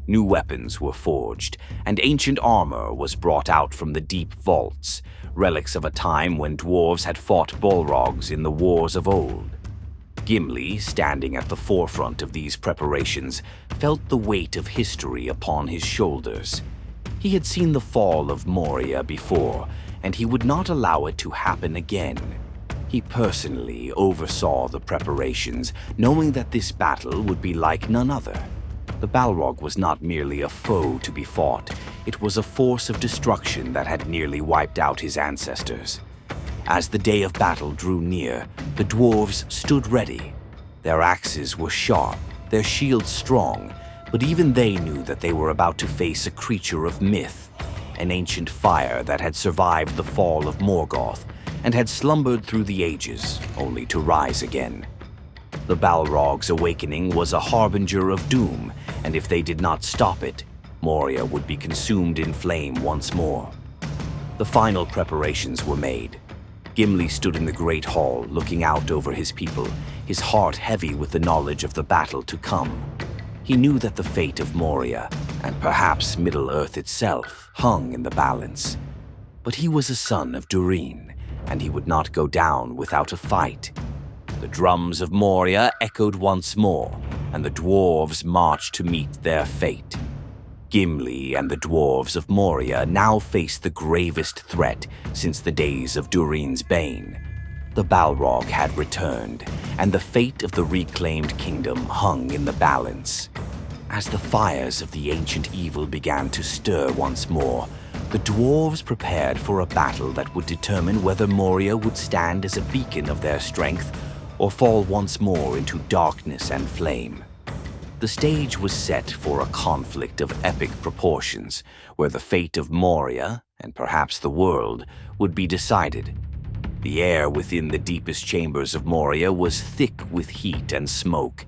New weapons were forged, and ancient armor was brought out from the deep vaults, relics of a time when dwarves had fought Balrogs in the wars of old. Gimli, standing at the forefront of these preparations, felt the weight of history upon his shoulders. He had seen the fall of Moria before, and he would not allow it to happen again. He personally oversaw the preparations, knowing that this battle would be like none other. The Balrog was not merely a foe to be fought, it was a force of destruction that had nearly wiped out his ancestors. As the day of battle drew near, the dwarves stood ready. Their axes were sharp, their shields strong, but even they knew that they were about to face a creature of myth, an ancient fire that had survived the fall of Morgoth and had slumbered through the ages, only to rise again. The Balrog's awakening was a harbinger of doom, and if they did not stop it, Moria would be consumed in flame once more. The final preparations were made. Gimli stood in the great hall, looking out over his people, his heart heavy with the knowledge of the battle to come. He knew that the fate of Moria, and perhaps Middle-earth itself, hung in the balance. But he was a son of Durin, and he would not go down without a fight. The drums of Moria echoed once more, and the dwarves marched to meet their fate. Gimli and the dwarves of Moria now faced the gravest threat since the days of Durin's Bane. The Balrog had returned, and the fate of the reclaimed kingdom hung in the balance. As the fires of the ancient evil began to stir once more, the dwarves prepared for a battle that would determine whether Moria would stand as a beacon of their strength or fall once more into darkness and flame. The stage was set for a conflict of epic proportions, where the fate of Moria, and perhaps the world, would be decided. The air within the deepest chambers of Moria was thick with heat and smoke.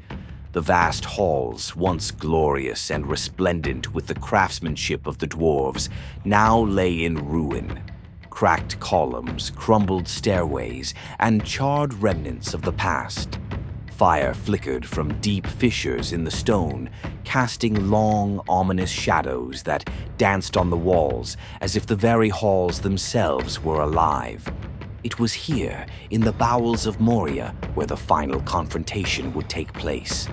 The vast halls, once glorious and resplendent with the craftsmanship of the dwarves, now lay in ruin. Cracked columns, crumbled stairways, and charred remnants of the past. Fire flickered from deep fissures in the stone, casting long, ominous shadows that danced on the walls as if the very halls themselves were alive. It was here, in the bowels of Moria, where the final confrontation would take place.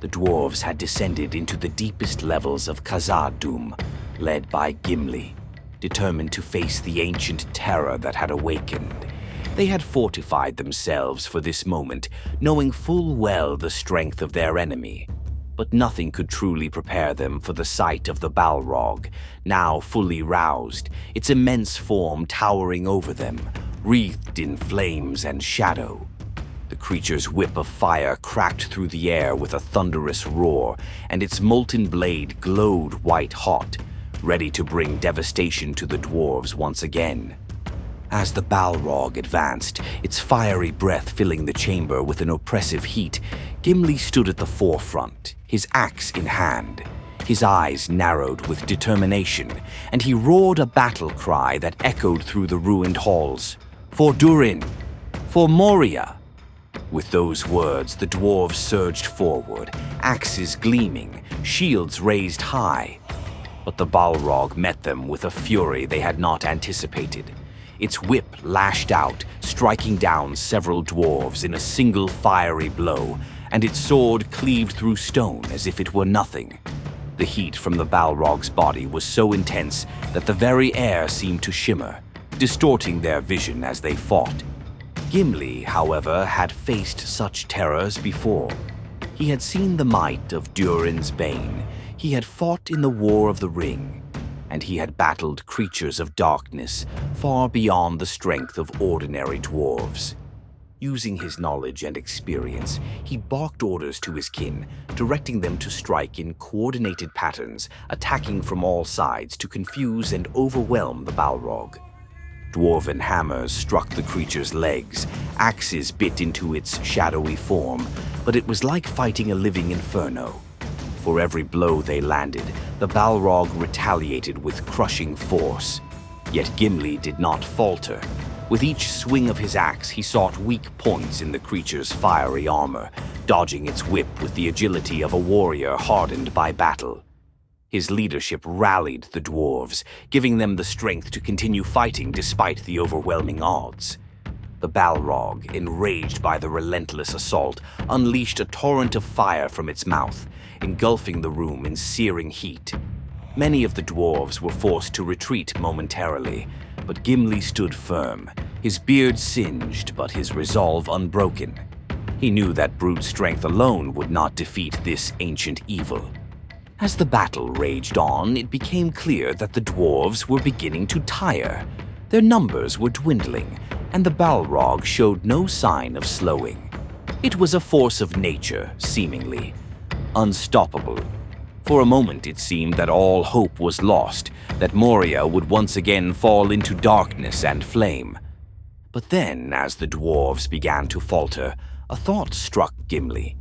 The dwarves had descended into the deepest levels of Khazad-dûm, led by Gimli, determined to face the ancient terror that had awakened. They had fortified themselves for this moment, knowing full well the strength of their enemy. But nothing could truly prepare them for the sight of the Balrog, now fully roused, its immense form towering over them, wreathed in flames and shadow. The creature's whip of fire cracked through the air with a thunderous roar, and its molten blade glowed white-hot, ready to bring devastation to the dwarves once again. As the Balrog advanced, its fiery breath filling the chamber with an oppressive heat, Gimli stood at the forefront, his axe in hand. His eyes narrowed with determination, and he roared a battle cry that echoed through the ruined halls. "For Durin! For Moria!" With those words, the dwarves surged forward, axes gleaming, shields raised high. But the Balrog met them with a fury they had not anticipated. Its whip lashed out, striking down several dwarves in a single fiery blow, and its sword cleaved through stone as if it were nothing. The heat from the Balrog's body was so intense that the very air seemed to shimmer, distorting their vision as they fought. Gimli, however, had faced such terrors before. He had seen the might of Durin's Bane. He had fought in the War of the Ring. and he had battled creatures of darkness far beyond the strength of ordinary dwarves. Using his knowledge and experience, he barked orders to his kin, directing them to strike in coordinated patterns, attacking from all sides to confuse and overwhelm the Balrog. Dwarven hammers struck the creature's legs, axes bit into its shadowy form, but it was like fighting a living inferno. For every blow they landed, the Balrog retaliated with crushing force. Yet Gimli did not falter. With each swing of his axe, he sought weak points in the creature's fiery armor, dodging its whip with the agility of a warrior hardened by battle. His leadership rallied the dwarves, giving them the strength to continue fighting despite the overwhelming odds. The Balrog, enraged by the relentless assault, unleashed a torrent of fire from its mouth, engulfing the room in searing heat. Many of the dwarves were forced to retreat momentarily, but Gimli stood firm, his beard singed but his resolve unbroken. He knew that brute strength alone would not defeat this ancient evil. As the battle raged on, it became clear that the dwarves were beginning to tire. Their numbers were dwindling, and the Balrog showed no sign of slowing. It was a force of nature, seemingly unstoppable. For a moment it seemed that all hope was lost, that Moria would once again fall into darkness and flame. But then, as the dwarves began to falter, a thought struck Gimli.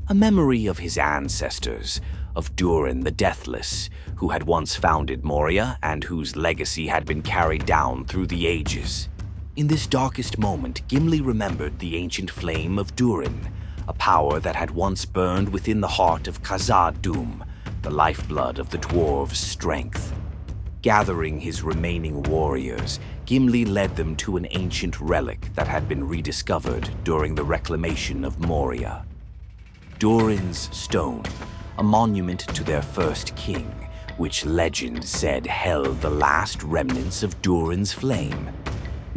A memory of his ancestors, of Durin the Deathless, who had once founded Moria and whose legacy had been carried down through the ages. In this darkest moment, Gimli remembered the ancient flame of Durin, a power that had once burned within the heart of Khazad-dûm, the lifeblood of the dwarves' strength. Gathering his remaining warriors, Gimli led them to an ancient relic that had been rediscovered during the reclamation of Moria. Durin's Stone, a monument to their first king, which legend said held the last remnants of Durin's flame.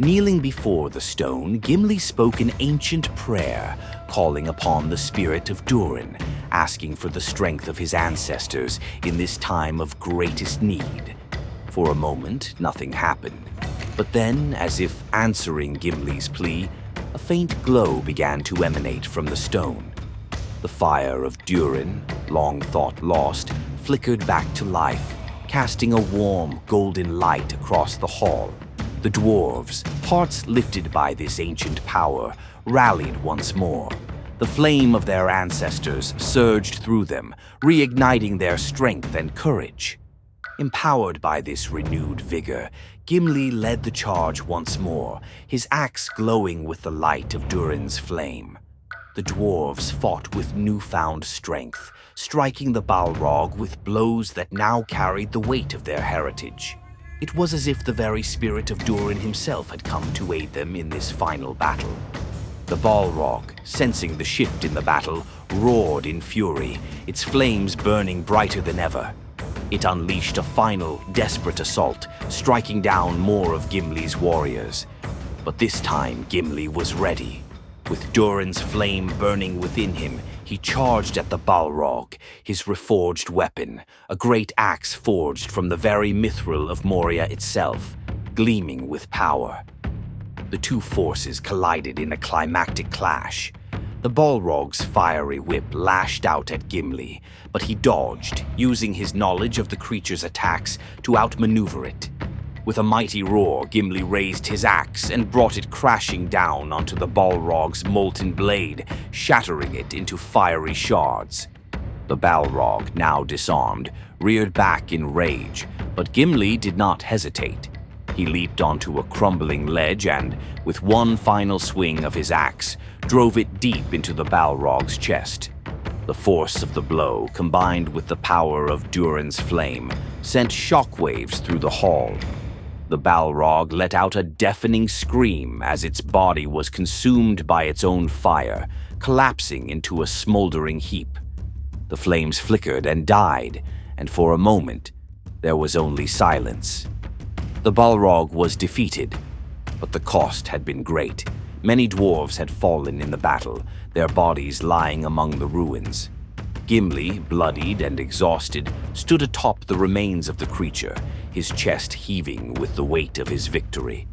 Kneeling before the stone, Gimli spoke an ancient prayer, calling upon the spirit of Durin, asking for the strength of his ancestors in this time of greatest need. For a moment, nothing happened. But then, as if answering Gimli's plea, a faint glow began to emanate from the stone. The fire of Durin, long thought lost, flickered back to life, casting a warm, golden light across the hall. The dwarves, hearts lifted by this ancient power, rallied once more. The flame of their ancestors surged through them, reigniting their strength and courage. Empowered by this renewed vigor, Gimli led the charge once more, his axe glowing with the light of Durin's flame. The dwarves fought with newfound strength, striking the Balrog with blows that now carried the weight of their heritage. It was as if the very spirit of Durin himself had come to aid them in this final battle. The Balrog, sensing the shift in the battle, roared in fury, its flames burning brighter than ever. It unleashed a final, desperate assault, striking down more of Gimli's warriors. But this time, Gimli was ready. With Durin's flame burning within him, he charged at the Balrog, his reforged weapon, a great axe forged from the very mithril of Moria itself, gleaming with power. The two forces collided in a climactic clash. The Balrog's fiery whip lashed out at Gimli, but he dodged, using his knowledge of the creature's attacks to outmaneuver it. With a mighty roar, Gimli raised his axe and brought it crashing down onto the Balrog's molten blade, shattering it into fiery shards. The Balrog, now disarmed, reared back in rage, but Gimli did not hesitate. He leaped onto a crumbling ledge and, with one final swing of his axe, drove it deep into the Balrog's chest. The force of the blow, combined with the power of Durin's flame, sent shockwaves through the hall. The Balrog let out a deafening scream as its body was consumed by its own fire, collapsing into a smoldering heap. The flames flickered and died, and for a moment, there was only silence. The Balrog was defeated, but the cost had been great. Many dwarves had fallen in the battle, their bodies lying among the ruins. Gimli, bloodied and exhausted, stood atop the remains of the creature, his chest heaving with the weight of his victory.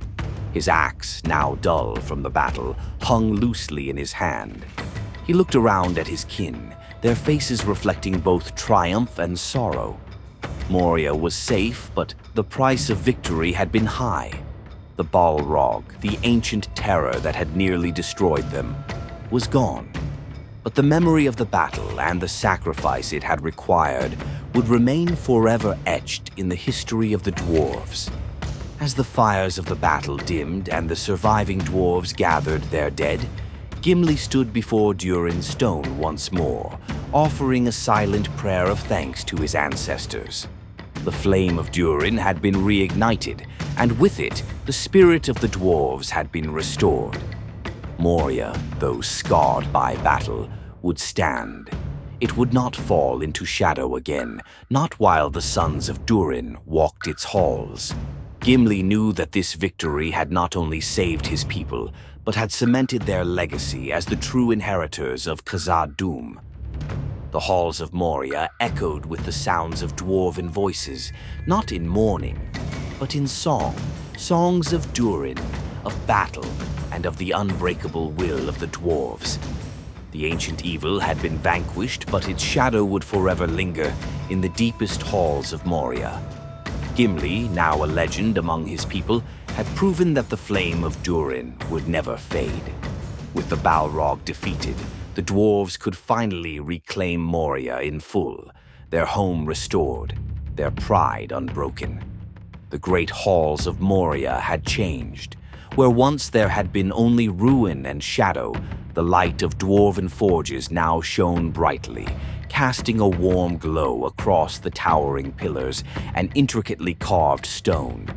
His axe, now dull from the battle, hung loosely in his hand. He looked around at his kin, their faces reflecting both triumph and sorrow. Moria was safe, but the price of victory had been high. The Balrog, the ancient terror that had nearly destroyed them, was gone. But the memory of the battle and the sacrifice it had required would remain forever etched in the history of the dwarves. As the fires of the battle dimmed and the surviving dwarves gathered their dead, Gimli stood before Durin's stone once more, offering a silent prayer of thanks to his ancestors. The flame of Durin had been reignited, and with it, the spirit of the dwarves had been restored. Moria, though scarred by battle, would stand. It would not fall into shadow again, not while the sons of Durin walked its halls. Gimli knew that this victory had not only saved his people, but had cemented their legacy as the true inheritors of Khazad-dûm. The halls of Moria echoed with the sounds of dwarven voices, not in mourning, but in song, songs of Durin, of battle, and of the unbreakable will of the dwarves. The ancient evil had been vanquished, but its shadow would forever linger in the deepest halls of Moria. Gimli, now a legend among his people, had proven that the flame of Durin would never fade. With the Balrog defeated, the dwarves could finally reclaim Moria in full, their home restored, their pride unbroken. The great halls of Moria had changed. Where once there had been only ruin and shadow, the light of dwarven forges now shone brightly, casting a warm glow across the towering pillars and intricately carved stone.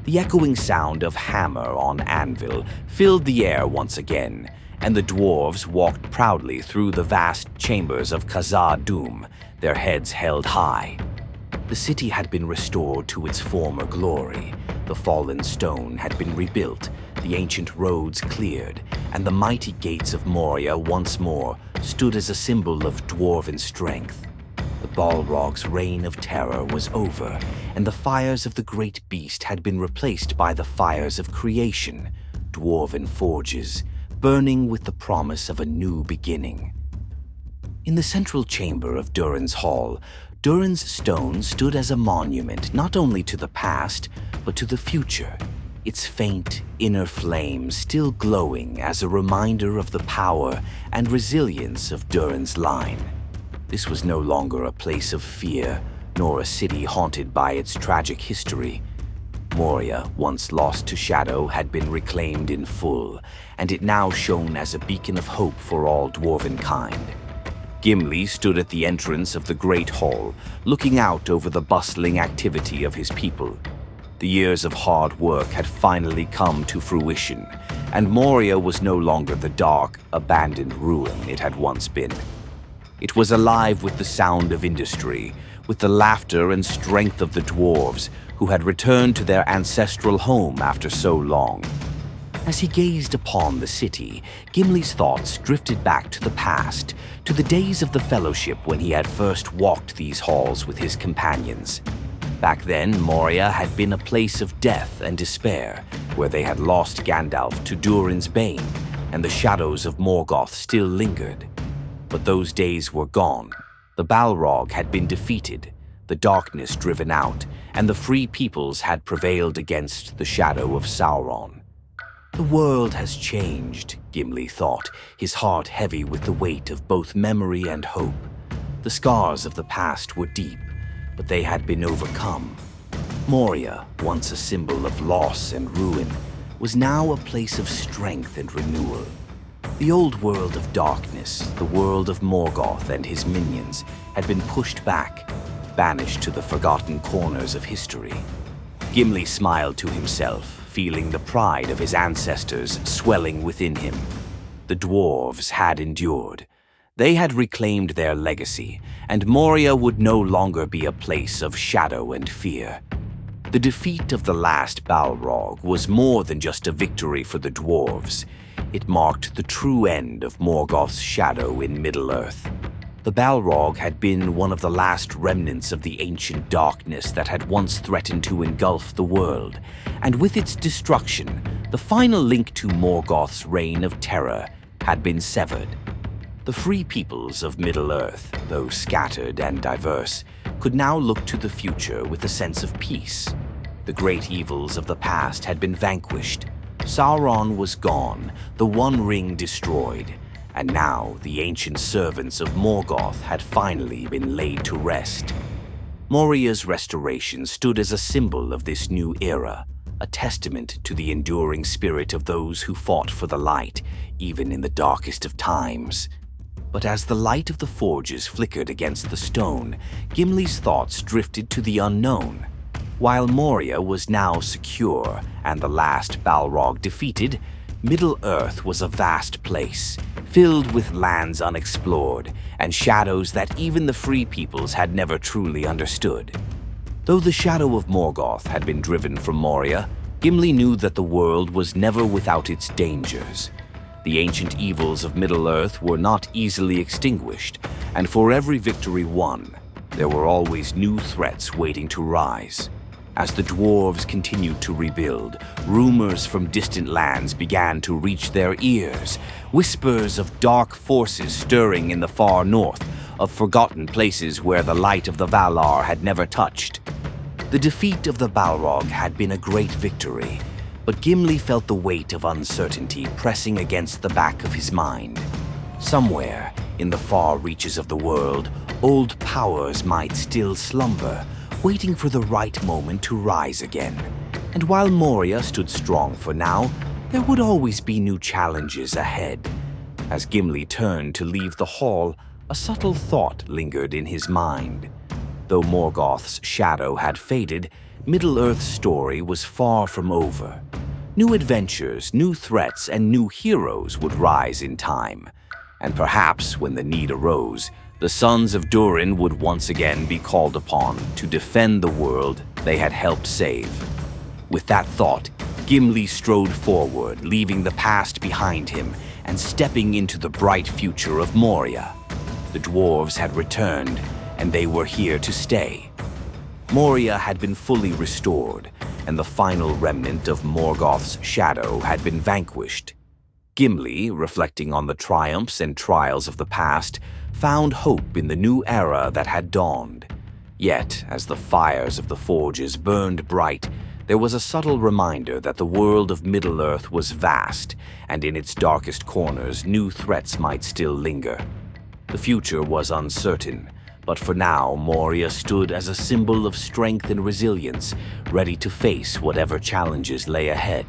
The echoing sound of hammer on anvil filled the air once again, and the dwarves walked proudly through the vast chambers of Khazad-dûm, their heads held high. The city had been restored to its former glory. The fallen stone had been rebuilt, the ancient roads cleared, and the mighty gates of Moria once more stood as a symbol of dwarven strength. The Balrog's reign of terror was over, and the fires of the great beast had been replaced by the fires of creation, dwarven forges, burning with the promise of a new beginning. In the central chamber of Durin's hall, Durin's stone stood as a monument not only to the past, but to the future, its faint inner flame still glowing as a reminder of the power and resilience of Durin's line. This was no longer a place of fear, nor a city haunted by its tragic history. Moria, once lost to shadow, had been reclaimed in full, and it now shone as a beacon of hope for all dwarven kind. Gimli stood at the entrance of the great hall, looking out over the bustling activity of his people. The years of hard work had finally come to fruition, and Moria was no longer the dark, abandoned ruin it had once been. It was alive with the sound of industry, with the laughter and strength of the dwarves who had returned to their ancestral home after so long. As he gazed upon the city, Gimli's thoughts drifted back to the past, to the days of the Fellowship when he had first walked these halls with his companions. Back then, Moria had been a place of death and despair, where they had lost Gandalf to Durin's bane, and the shadows of Morgoth still lingered. But those days were gone. The Balrog had been defeated, the darkness driven out, and the free peoples had prevailed against the shadow of Sauron. The world has changed, Gimli thought, his heart heavy with the weight of both memory and hope. The scars of the past were deep, but they had been overcome. Moria, once a symbol of loss and ruin, was now a place of strength and renewal. The old world of darkness, the world of Morgoth and his minions, had been pushed back, banished to the forgotten corners of history. Gimli smiled to himself, feeling the pride of his ancestors swelling within him. The dwarves had endured. They had reclaimed their legacy, and Moria would no longer be a place of shadow and fear. The defeat of the last Balrog was more than just a victory for the dwarves. It marked the true end of Morgoth's shadow in Middle-earth. The Balrog had been one of the last remnants of the ancient darkness that had once threatened to engulf the world, and with its destruction, the final link to Morgoth's reign of terror had been severed. The free peoples of Middle-earth, though scattered and diverse, could now look to the future with a sense of peace. The great evils of the past had been vanquished. Sauron was gone, the One Ring destroyed, and now the ancient servants of Morgoth had finally been laid to rest. Moria's restoration stood as a symbol of this new era, a testament to the enduring spirit of those who fought for the light, even in the darkest of times. But as the light of the forges flickered against the stone, Gimli's thoughts drifted to the unknown. While Moria was now secure and the last Balrog defeated, Middle-earth was a vast place, filled with lands unexplored and shadows that even the free peoples had never truly understood. Though the shadow of Morgoth had been driven from Moria, Gimli knew that the world was never without its dangers. The ancient evils of Middle-earth were not easily extinguished, and for every victory won, there were always new threats waiting to rise. As the dwarves continued to rebuild, rumors from distant lands began to reach their ears, whispers of dark forces stirring in the far north, of forgotten places where the light of the Valar had never touched. The defeat of the Balrog had been a great victory, but Gimli felt the weight of uncertainty pressing against the back of his mind. Somewhere, in the far reaches of the world, old powers might still slumber, waiting for the right moment to rise again. And while Moria stood strong for now, there would always be new challenges ahead. As Gimli turned to leave the hall, a subtle thought lingered in his mind. Though Morgoth's shadow had faded, Middle-earth's story was far from over. New adventures, new threats, and new heroes would rise in time. And perhaps, when the need arose, the sons of Durin would once again be called upon to defend the world they had helped save. With that thought, Gimli strode forward, leaving the past behind him and stepping into the bright future of Moria. The dwarves had returned, and they were here to stay. Moria had been fully restored, and the final remnant of Morgoth's shadow had been vanquished. Gimli, reflecting on the triumphs and trials of the past, found hope in the new era that had dawned. Yet, as the fires of the forges burned bright, there was a subtle reminder that the world of Middle-earth was vast, and in its darkest corners new threats might still linger. The future was uncertain, but for now Moria stood as a symbol of strength and resilience, ready to face whatever challenges lay ahead.